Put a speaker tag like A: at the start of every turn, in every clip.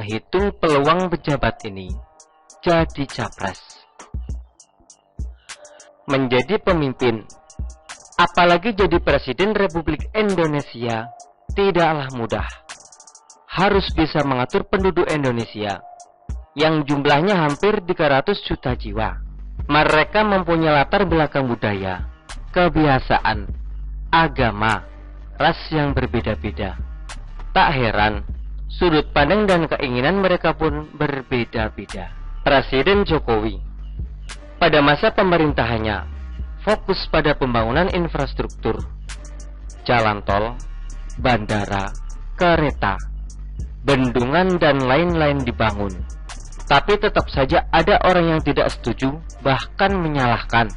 A: hitung peluang pejabat ini jadi capres. Menjadi pemimpin, apalagi jadi Presiden Republik Indonesia, tidaklah mudah. Harus bisa mengatur penduduk Indonesia yang jumlahnya hampir 300 juta jiwa. Mereka mempunyai latar belakang budaya, kebiasaan, agama, ras yang berbeda-beda. Tak heran, sudut pandang dan keinginan mereka pun berbeda-beda. Presiden Jokowi pada masa pemerintahannya fokus pada pembangunan infrastruktur, jalan tol, bandara, kereta, bendungan, dan lain-lain dibangun. Tapi tetap saja ada orang yang tidak setuju, bahkan menyalahkan.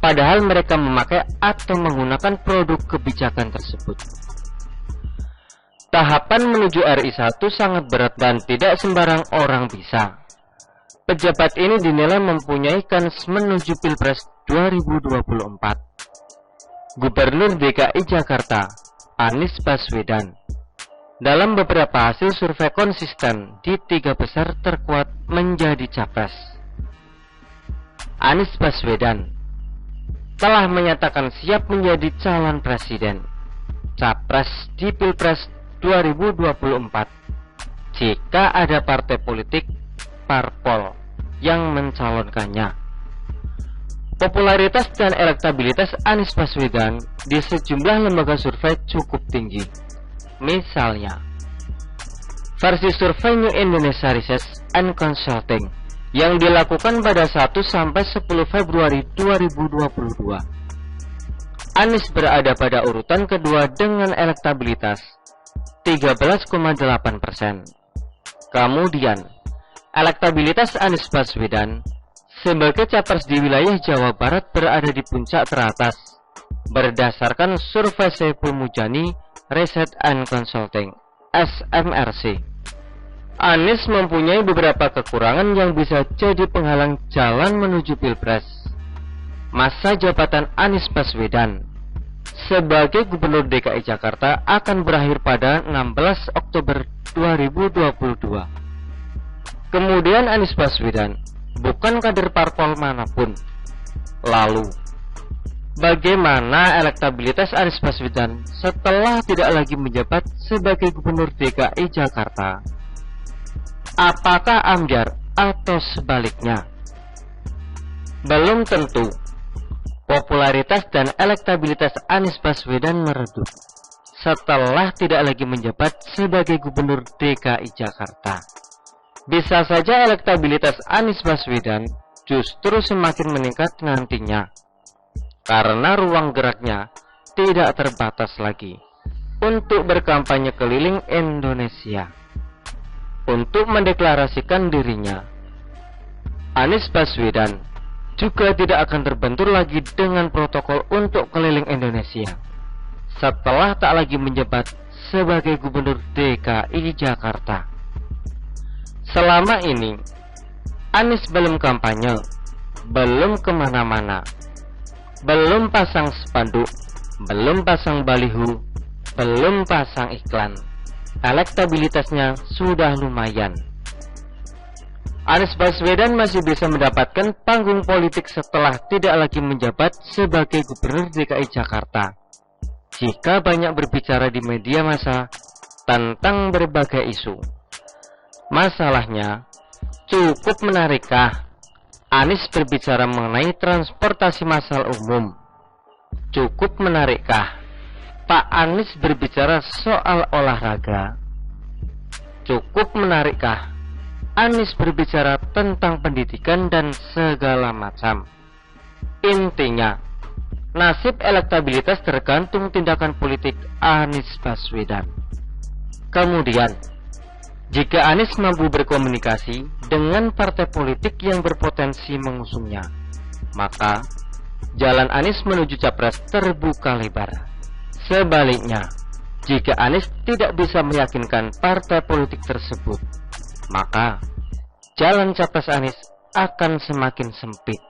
A: Padahal mereka memakai atau menggunakan produk kebijakan tersebut. Tahapan menuju RI1 sangat berat dan tidak sembarang orang bisa. Pejabat ini dinilai mempunyai kans menuju Pilpres 2024. Gubernur DKI Jakarta, Anies Baswedan, dalam beberapa hasil survei konsisten di 3 besar terkuat menjadi capres. Anies Baswedan telah menyatakan siap menjadi calon presiden, capres di Pilpres 2024 jika ada partai politik parpol yang mencalonkannya. Popularitas dan elektabilitas Anies Baswedan di sejumlah lembaga survei cukup tinggi. Misalnya, versi survei New Indonesia Research and Consulting yang dilakukan pada 1 sampai 10 Februari 2022. Anies berada pada urutan kedua dengan elektabilitas 13,8%. Kemudian, elektabilitas Anies Baswedan sebagai capres di wilayah Jawa Barat berada di puncak teratas berdasarkan survei Saiful Mujani Research and Consulting (SMRC). Anies mempunyai beberapa kekurangan yang bisa jadi penghalang jalan menuju Pilpres. Masa jabatan Anies Baswedan sebagai Gubernur DKI Jakarta akan berakhir pada 16 Oktober 2022. Kemudian Anies Baswedan bukan kader parpol manapun. Lalu, bagaimana elektabilitas Anies Baswedan setelah tidak lagi menjabat sebagai Gubernur DKI Jakarta? Apakah ambyar atau sebaliknya? Belum tentu. Popularitas dan elektabilitas Anies Baswedan meredup setelah tidak lagi menjabat sebagai Gubernur DKI Jakarta. Bisa saja elektabilitas Anies Baswedan justru semakin meningkat nantinya, karena ruang geraknya tidak terbatas lagi untuk berkampanye keliling Indonesia. Untuk mendeklarasikan dirinya, Anies Baswedan juga tidak akan terbentur lagi dengan protokol untuk keliling Indonesia setelah tak lagi menjabat sebagai Gubernur DKI Jakarta. Selama ini, Anies belum kampanye, belum kemana-mana, belum pasang spanduk, belum pasang baliho, belum pasang iklan. Elektabilitasnya sudah lumayan. Anies Baswedan masih bisa mendapatkan panggung politik setelah tidak lagi menjabat sebagai Gubernur DKI Jakarta jika banyak berbicara di media massa tentang berbagai isu. Masalahnya, cukup menarikkah Anies berbicara mengenai transportasi massal umum? Cukup menarikkah Pak Anies berbicara soal olahraga? Cukup menarikkah Anies berbicara tentang pendidikan dan segala macam? Intinya, nasib elektabilitas tergantung tindakan politik Anies Baswedan. Kemudian, jika Anies mampu berkomunikasi dengan partai politik yang berpotensi mengusungnya, maka jalan Anies menuju capres terbuka lebar. Sebaliknya, jika Anies tidak bisa meyakinkan partai politik tersebut, maka jalan capres Anies akan semakin sempit.